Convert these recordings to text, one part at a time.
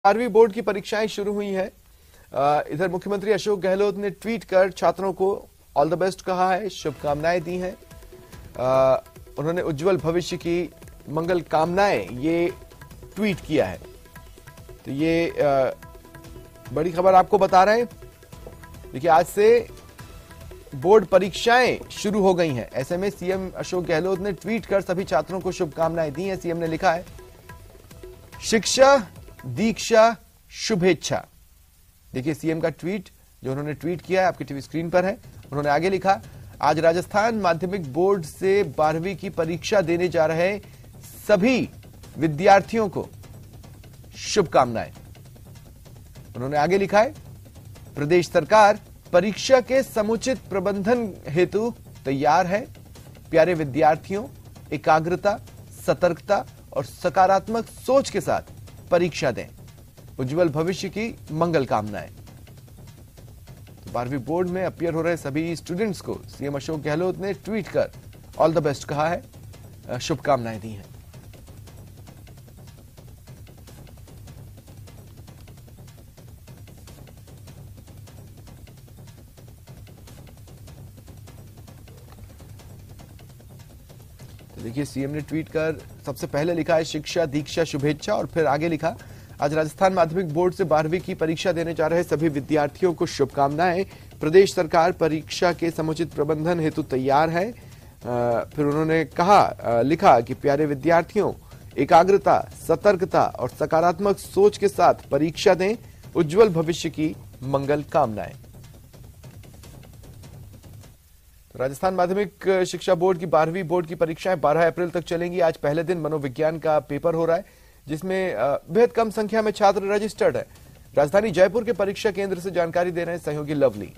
12वीं बोर्ड की परीक्षाएं शुरू हुई हैं। इधर मुख्यमंत्री अशोक गहलोत ने ट्वीट कर छात्रों को ऑल द बेस्ट कहा है, शुभकामनाएं दी हैं। उन्होंने उज्जवल भविष्य की मंगल कामनाएं ये ट्वीट किया है। तो ये बड़ी खबर आपको बता रहे हैं। देखिए, आज से बोर्ड परीक्षाएं शुरू हो गई हैं। ऐसे में सीएम अशोक गहलोत ने ट्वीट कर सभी छात्रों को शुभकामनाएं दी हैं। सीएम ने लिखा है, शिक्षा दीक्षा शुभेच्छा। देखिए सीएम का ट्वीट जो उन्होंने ट्वीट किया है आपकी टीवी स्क्रीन पर है। उन्होंने आगे लिखा, आज राजस्थान माध्यमिक बोर्ड से 12वीं की परीक्षा देने जा रहे सभी विद्यार्थियों को शुभकामनाएं। उन्होंने आगे लिखा है, प्रदेश सरकार परीक्षा के समुचित प्रबंधन हेतु तैयार है। प्यारे विद्यार्थियों, एकाग्रता, सतर्कता और सकारात्मक सोच के साथ परीक्षा दें। उज्जवल भविष्य की मंगल कामनाएं। तो 12वीं बोर्ड में अपीयर हो रहे सभी स्टूडेंट्स को सीएम अशोक गहलोत ने ट्वीट कर ऑल द बेस्ट कहा है, शुभकामनाएं दी हैं। तो देखिए सीएम ने ट्वीट कर सबसे पहले लिखा है, शिक्षा दीक्षा शुभेच्छा, और फिर आगे लिखा, आज राजस्थान माध्यमिक बोर्ड से 12वीं की परीक्षा देने जा रहे सभी विद्यार्थियों को शुभकामनाएं। प्रदेश सरकार परीक्षा के समुचित प्रबंधन हेतु तैयार है। फिर उन्होंने कहा, लिखा कि प्यारे विद्यार्थियों, एकाग्रता, सतर्कता और सकारात्मक सोच के साथ परीक्षा दें। उज्जवल भविष्य की मंगल कामनाएं। राजस्थान माध्यमिक शिक्षा बोर्ड की 12वीं बोर्ड की परीक्षाएं 12 अप्रैल तक चलेंगी। आज पहले दिन मनोविज्ञान का पेपर हो रहा है, जिसमें बेहद कम संख्या में छात्र रजिस्टर्ड है। राजधानी जयपुर के परीक्षा केंद्र से जानकारी दे रहे हैं सहयोगी लवली।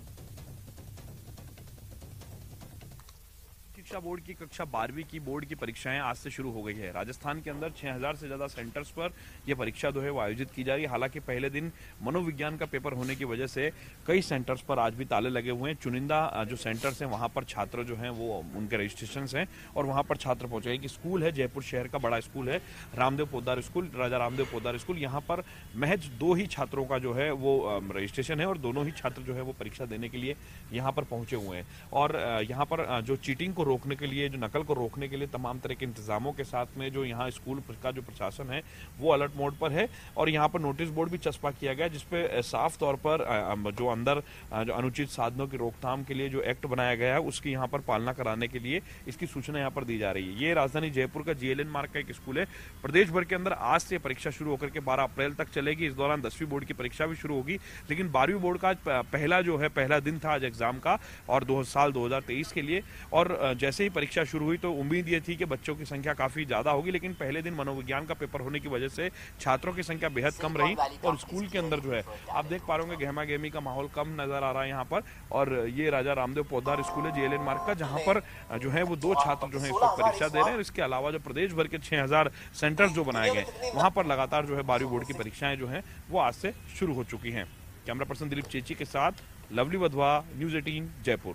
शिक्षा बोर्ड की कक्षा 12वीं की बोर्ड की परीक्षाएं आज से शुरू हो गई है। राजस्थान के अंदर 6000 से ज्यादा सेंटर्स पर यह परीक्षा जो है वो आयोजित की जा रही है। हालांकि पहले दिन मनोविज्ञान का पेपर होने की वजह से कई सेंटर्स पर आज भी ताले लगे हुए हैं। चुनिंदा जो सेंटर्स हैं वहां पर छात्र जो हैं वो उनके रजिस्ट्रेशन हैं और वहां पर छात्र पहुंचे। एक स्कूल है, जयपुर शहर का बड़ा स्कूल है, रामदेव पोद्दार स्कूल, राजा रामदेव पोद्दार स्कूल। यहाँ पर महज 2 ही छात्रों का जो है वो रजिस्ट्रेशन है और दोनों ही छात्र जो है वो परीक्षा देने के लिए यहाँ पर पहुंचे हुए हैं। और यहाँ पर जो चीटिंग को रोकने के लिए, जो नकल को रोकने के लिए तमाम तरह के इंतजामों के साथ में जो यहाँ स्कूल का जो प्रशासन है वो अलर्ट मोड पर है। और यहाँ पर नोटिस बोर्ड भी चस्पा किया गया, जिसपे साफ तौर पर जो अंदर जो अनुचित साधनों की रोकथाम के लिए जो एक्ट बनाया गया है उसकी यहाँ पर पालना कराने के लिए इसकी सूचना यहाँ पर दी जा रही है। ये राजधानी जयपुर का जीएलएन मार्ग का एक स्कूल है। प्रदेश भर के अंदर आज से परीक्षा शुरू होकर के 12 अप्रैल तक चलेगी। इस दौरान 10वीं बोर्ड की परीक्षा भी शुरू होगी, लेकिन 12वीं बोर्ड का आज पहला दिन था आज एग्जाम का, और साल 2023 के लिए। और जैसे ही परीक्षा शुरू हुई तो उम्मीद ये थी कि बच्चों की संख्या काफी ज्यादा होगी, लेकिन पहले दिन मनोविज्ञान का पेपर होने की वजह से छात्रों की संख्या बेहद कम रही और स्कूल के अंदर जो है आप देख पा रहे होंगे गहमा गहमी का माहौल कम नजर आ रहा है यहाँ पर। और ये राजा रामदेव पोद्दार स्कूल है जीएलएन मार्ग का, जहां पर जो है वो 2 छात्र जो है इस वक्त परीक्षा दे रहे हैं। इसके अलावा जो प्रदेश भर के 6000 सेंटर्स जो बनाए गए वहां पर लगातार जो है 12वीं बोर्ड की परीक्षाएं जो है वो आज से शुरू हो चुकी हैं। कैमरा पर्सन दिलीप चेची के साथ लवली वधवा, न्यूज 18 जयपुर।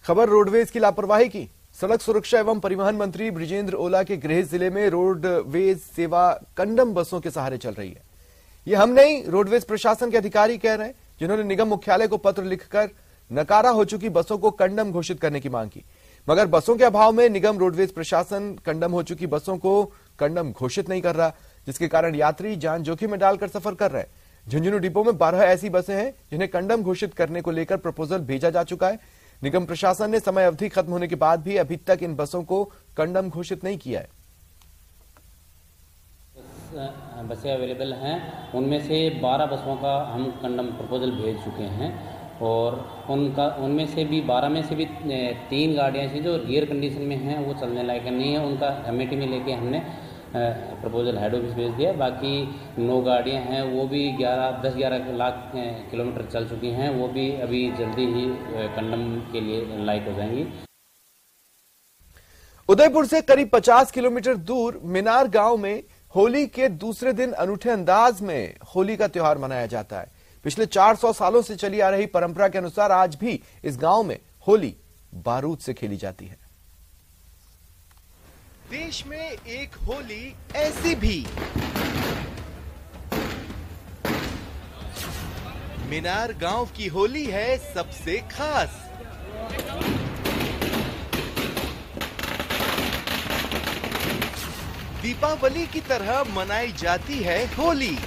खबर रोडवेज की लापरवाही की। सड़क सुरक्षा एवं परिवहन मंत्री बृजेंद्र ओला के गृह जिले में रोडवेज सेवा कंडम बसों के सहारे चल रही है। ये हम नहीं, रोडवेज प्रशासन के अधिकारी कह रहे हैं, जिन्होंने निगम मुख्यालय को पत्र लिखकर नकारा हो चुकी बसों को कंडम घोषित करने की मांग की। मगर बसों के अभाव में निगम रोडवेज प्रशासन कंडम हो चुकी बसों को कंडम घोषित नहीं कर रहा, जिसके कारण यात्री जान जोखिम में डालकर सफर कर रहे हैं। झुंझुनू डिपो में 12 ऐसी बसें हैं जिन्हें कंडम घोषित करने को लेकर प्रपोजल भेजा जा चुका है। निगम प्रशासन ने समय अवधि खत्म होने के बाद भी अभी तक इन बसों को कंडम घोषित नहीं किया है। बसें अवेलेबल हैं, उनमें से 12 बसों का हम कंडम प्रपोजल भेज चुके हैं और उनमें से भी 12 में से भी 3 गाड़ियां ऐसी जो रियर कंडीशन में हैं, वो चलने लायक नहीं है। उनका एमएटी में लेके हमने प्रपोजल हेड ऑफिस भेज दिया। बाकी 9 गाड़ियां हैं, वो भी 10-11 लाख किलोमीटर चल चुकी हैं, वो भी अभी जल्दी ही कंडम के लिए लायक हो जाएंगी। उदयपुर से करीब 50 किलोमीटर दूर मिनार गांव में होली के दूसरे दिन अनूठे अंदाज में होली का त्योहार मनाया जाता है। पिछले 400 सालों से चली आ रही परंपरा के अनुसार आज भी इस गांव में होली बारूद से खेली जाती है। देश में एक होली ऐसी भी मीनार गांव की होली है सबसे खास। दीपावली की तरह मनाई जाती है होली।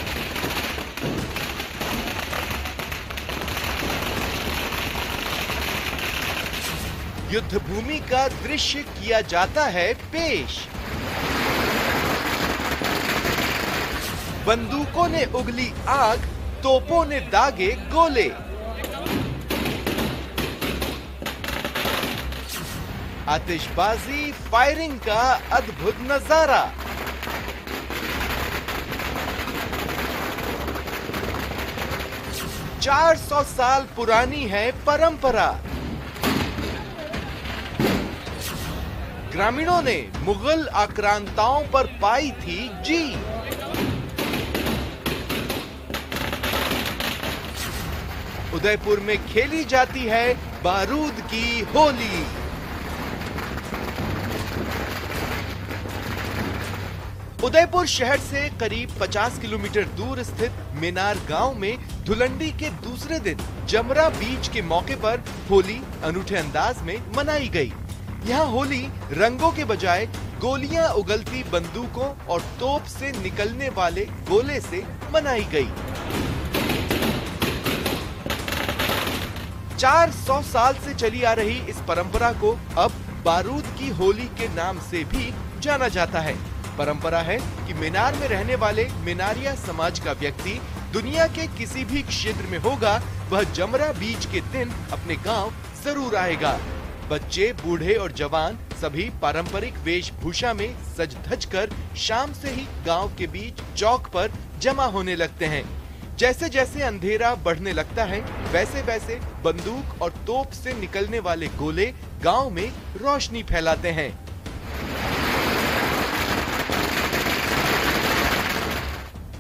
युद्ध भूमि का दृश्य किया जाता है पेश। बंदूकों ने उगली आग, तोपों ने दागे गोले। आतिशबाजी, फायरिंग का अद्भुत नजारा। चार 400 साल पुरानी है परंपरा। ग्रामीणों ने मुगल आक्रांताओं पर पाई थी जीत। उदयपुर में खेली जाती है बारूद की होली। उदयपुर शहर से करीब 50 किलोमीटर दूर स्थित मीनार गांव में धुलंडी के दूसरे दिन जमरा बीच के मौके पर होली अनूठे अंदाज में मनाई गई। यहाँ होली रंगों के बजाय गोलियां उगलती बंदूकों और तोप से निकलने वाले गोले से मनाई गई। 400 साल से चली आ रही इस परंपरा को अब बारूद की होली के नाम से भी जाना जाता है। परंपरा है कि मीनार में रहने वाले मीनारिया समाज का व्यक्ति दुनिया के किसी भी क्षेत्र में होगा, वह जमरा बीज के दिन अपने गांव जरूर आएगा। बच्चे, बूढ़े और जवान सभी पारंपरिक वेशभूषा में सज धज कर शाम से ही गांव के बीच चौक पर जमा होने लगते हैं। जैसे जैसे अंधेरा बढ़ने लगता है, वैसे वैसे बंदूक और तोप से निकलने वाले गोले गांव में रोशनी फैलाते हैं।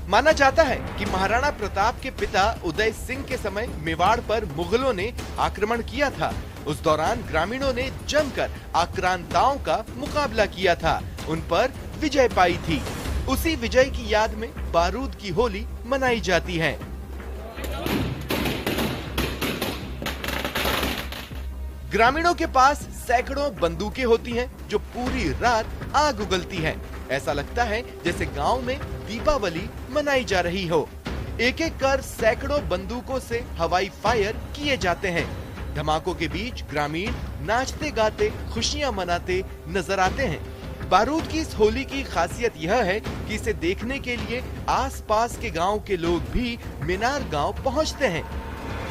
माना जाता है कि महाराणा प्रताप के पिता उदय सिंह के समय मेवाड़ पर मुगलों ने आक्रमण किया था। उस दौरान ग्रामीणों ने जमकर आक्रांताओं का मुकाबला किया था, उन पर विजय पाई थी। उसी विजय की याद में बारूद की होली मनाई जाती है। ग्रामीणों के पास सैकड़ों बंदूकें होती हैं, जो पूरी रात आग उगलती हैं। ऐसा लगता है जैसे गांव में दीपावली मनाई जा रही हो। एक एक कर सैकड़ों बंदूकों से हवाई फायर किए जाते हैं। धमाकों के बीच ग्रामीण नाचते गाते खुशियां मनाते नजर आते हैं। बारूद की इस होली की खासियत यह है कि इसे देखने के लिए आसपास के गांव के लोग भी मीनार गांव पहुंचते हैं।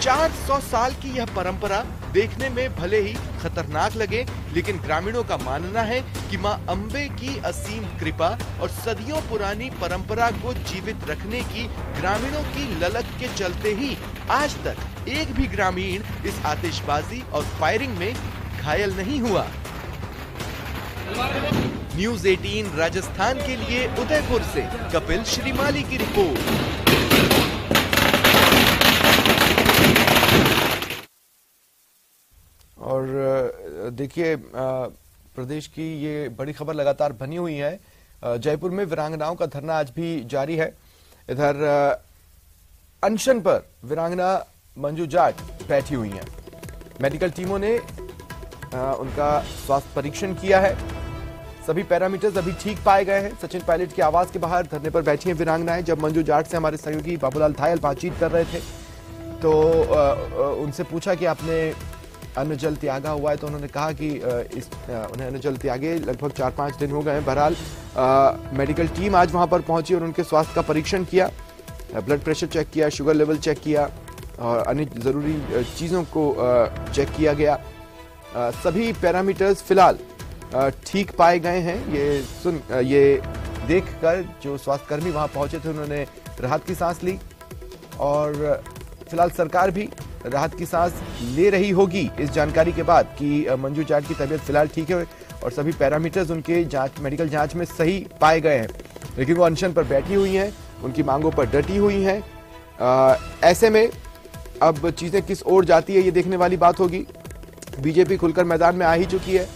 400 साल की यह परंपरा देखने में भले ही खतरनाक लगे, लेकिन ग्रामीणों का मानना है कि मां अंबे की असीम कृपा और सदियों पुरानी परंपरा को जीवित रखने की ग्रामीणों की ललक के चलते ही आज तक एक भी ग्रामीण इस आतिशबाजी और फायरिंग में घायल नहीं हुआ। न्यूज़ 18 राजस्थान के लिए उदयपुर से कपिल श्रीमाली की रिपोर्ट। और देखिए, प्रदेश की ये बड़ी खबर लगातार बनी हुई है। जयपुर में वीरांगनाओं का धरना आज भी जारी है। इधर अनशन पर वीरांगना मंजू जाट बैठी हुई हैं। मेडिकल टीमों ने उनका स्वास्थ्य परीक्षण किया है। सभी पैरामीटर्स अभी ठीक पाए गए हैं। सचिन पायलट के आवास के बाहर धरने पर बैठी हैं वीरांगनाएं। जब मंजू जाट से हमारे सहयोगी बाबूलाल धायल बातचीत कर रहे थे तो उनसे पूछा कि आपने अन्न जल त्यागा हुआ है, तो उन्होंने कहा कि उन्हें अन्न जल त्यागे लगभग 4-5 दिन हो गए हैं। बहरहाल मेडिकल टीम आज वहां पर पहुंची और उनके स्वास्थ्य का परीक्षण किया, ब्लड प्रेशर चेक किया, शुगर लेवल चेक किया और अन्य जरूरी चीजों को चेक किया गया। सभी पैरामीटर्स फिलहाल ठीक पाए गए हैं। ये देखकर जो स्वास्थ्यकर्मी वहां पहुंचे थे उन्होंने राहत की सांस ली और फिलहाल सरकार भी राहत की सांस ले रही होगी इस जानकारी के बाद कि मंजू जाट की तबीयत फिलहाल ठीक है और सभी पैरामीटर्स उनके मेडिकल जांच में सही पाए गए हैं। लेकिन वो अनशन पर बैठी हुई हैं, उनकी मांगों पर डटी हुई हैं। ऐसे में अब चीजें किस ओर जाती है ये देखने वाली बात होगी। बीजेपी खुलकर मैदान में आ ही चुकी है।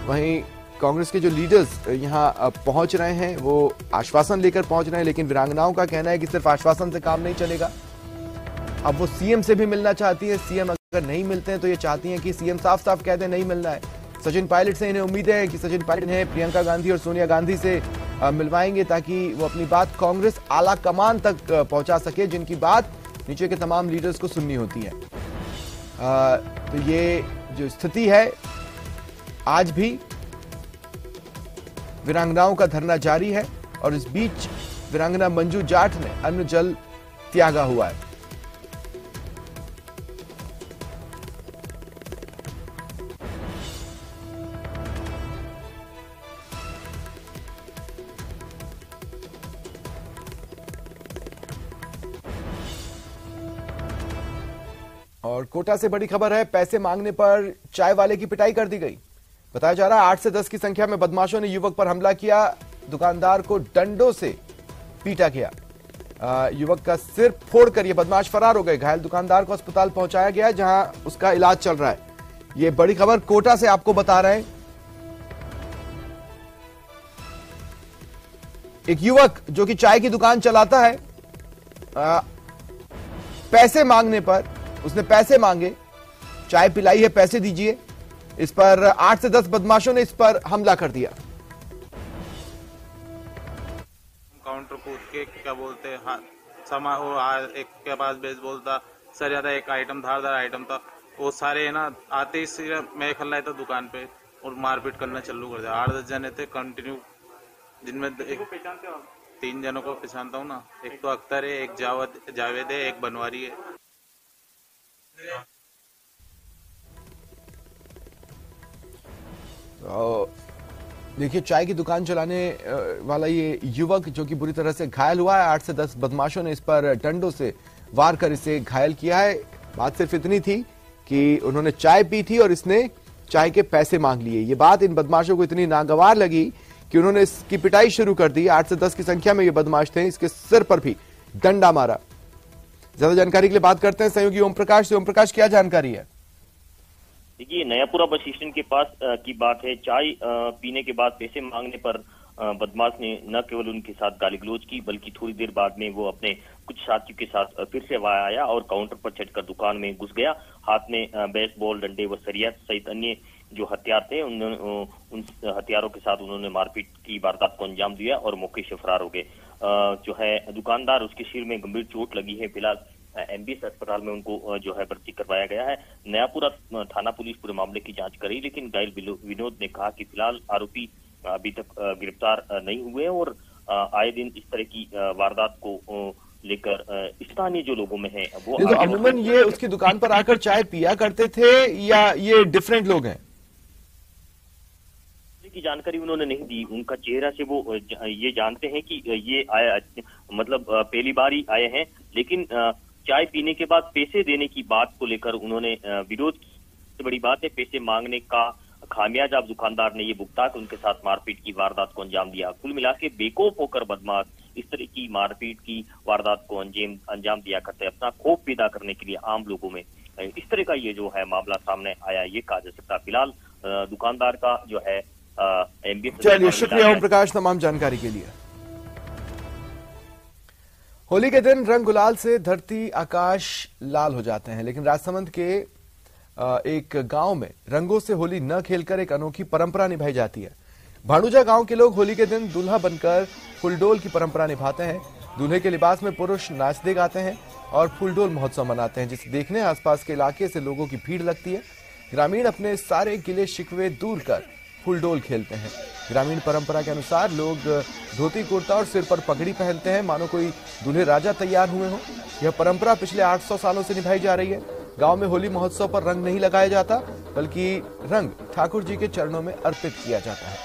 वहीं कांग्रेस के जो लीडर्स यहाँ पहुंच रहे हैं वो आश्वासन लेकर पहुंच रहे हैं, लेकिन वीरांगनाओं का कहना है कि सिर्फ आश्वासन से काम नहीं चलेगा। अब वो सीएम से भी मिलना चाहती है। सीएम अगर नहीं मिलते हैं तो ये चाहती हैं कि सीएम साफ साफ कह दें नहीं मिलना है। सचिन पायलट से इन्हें उम्मीदें हैं कि सचिन पायलट इन्हें प्रियंका गांधी और सोनिया गांधी से मिलवाएंगे ताकि वो अपनी बात कांग्रेस आला कमान तक पहुंचा सके, जिनकी बात नीचे के तमाम लीडर्स को सुननी होती है। तो ये जो स्थिति है, आज भी वीरांगनाओं का धरना जारी है और इस बीच वीरांगना मंजू जाट ने अन्न जल त्यागा हुआ है। और कोटा से बड़ी खबर है, पैसे मांगने पर चाय वाले की पिटाई कर दी गई। बताया जा रहा है 8 से 10 की संख्या में बदमाशों ने युवक पर हमला किया, दुकानदार को डंडों से पीटा गया। युवक का सिर फोड़कर ये बदमाश फरार हो गए। घायल दुकानदार को अस्पताल पहुंचाया गया जहां उसका इलाज चल रहा है। ये बड़ी खबर कोटा से आपको बता रहे हैं। एक युवक जो कि चाय की दुकान चलाता है, पैसे मांगने पर उसने पैसे मांगे, चाय पिलाई है, पैसे दीजिए। इस पर 8 से 10 बदमाशों ने इस पर हमला कर दिया। काउंटर कूद के क्या बोलते हैं, एक के पास बेसबॉल था, सर ज्यादा एक आइटम धारदार आइटम था, वो सारे है ना आते ही मैं खल्ला था दुकान पे और मारपीट करना चालू कर दिया। 8-10 जने थे कंटिन्यू, जिनमें 3 जनों को पहचानता हूँ ना। एक तो अख्तर है, एक जावेद है, एक बनवारी है। देखिए, चाय की दुकान चलाने वाला ये युवक जो कि बुरी तरह से घायल हुआ है, 8 से 10 बदमाशों ने इस पर डंडों से वार कर इसे घायल किया है। बात सिर्फ इतनी थी कि उन्होंने चाय पी थी और इसने चाय के पैसे मांग लिए। ये बात इन बदमाशों को इतनी नागवार लगी कि उन्होंने इसकी पिटाई शुरू कर दी। 8 से 10 की संख्या में ये बदमाश थे, इसके सिर पर भी डंडा मारा। ज्यादा जानकारी के लिए बात करते हैं सहयोगी ओम प्रकाश से। ओम प्रकाश, क्या जानकारी है? देखिए, नयापुरा बस स्टैंड के पास की बात है। चाय पीने के बाद पैसे मांगने पर बदमाश ने न केवल उनके साथ गाली गलौज की, बल्कि थोड़ी देर बाद में वो अपने कुछ साथियों के साथ फिर से वहां आया और काउंटर पर चढ़कर दुकान में घुस गया। हाथ में बेसबॉल, डंडे व सरिया सहित अन्य जो हथियार थे, उन हथियारों के साथ उन्होंने मारपीट की वारदात को अंजाम दिया और मौके से फरार हो गए। जो है दुकानदार, उसके सिर में गंभीर चोट लगी है। फिलहाल एमबीएस अस्पताल में उनको जो है भर्ती करवाया गया है। नयापुरा थाना पुलिस पूरे मामले की जांच करी, लेकिन घायल विनोद ने कहा कि फिलहाल आरोपी अभी तक गिरफ्तार नहीं हुए और आए दिन इस तरह की वारदात को लेकर स्थानीय जो लोगों में है वो तो अमूमन ये उसकी दुकान पर आकर चाय पिया करते थे या ये डिफरेंट लोग हैं? की जानकारी उन्होंने नहीं दी। उनका चेहरा से वो ये जानते हैं कि ये आया, मतलब पहली बार ही आए हैं, लेकिन चाय पीने के बाद पैसे देने की बात को लेकर उन्होंने विरोध की। सबसे बड़ी बात है, पैसे मांगने का खामियाजा दुकानदार ने ये भुगता कि उनके साथ मारपीट की वारदात को अंजाम दिया। कुल मिला के बेखौफ होकर बदमाश इस तरह की मारपीट की वारदात को अंजाम दिया करते हैं, अपना खौफ पैदा करने के लिए आम लोगों में। इस तरह का ये जो है मामला सामने आया, ये कहा जा सकता। फिलहाल दुकानदार का जो है चलिए, शुक्रिया ओम प्रकाश तमाम जानकारी के लिए। होली के दिन रंग गुलाल से धरती आकाश लाल हो जाते हैं, लेकिन राजसमंद के एक गांव में रंगों से होली न खेलकर एक अनोखी परंपरा निभाई जाती है। भाड़ूजा गांव के लोग होली के दिन दूल्हा बनकर फुलडोल की परंपरा निभाते हैं। दूल्हे के लिबास में पुरुष नाचते गाते हैं और फुलडोल महोत्सव मनाते हैं, जिसे देखने आसपास के इलाके से लोगों की भीड़ लगती है। ग्रामीण अपने सारे गिले शिकवे दूर कर फुलडोल खेलते हैं। ग्रामीण परंपरा के अनुसार लोग धोती कुर्ता और सिर पर पगड़ी पहनते हैं, मानो कोई दूल्हे राजा तैयार हुए हों। यह परंपरा पिछले 800 सालों से निभाई जा रही है। गांव में होली महोत्सव पर रंग नहीं लगाया जाता, बल्कि रंग ठाकुर जी के चरणों में अर्पित किया जाता है।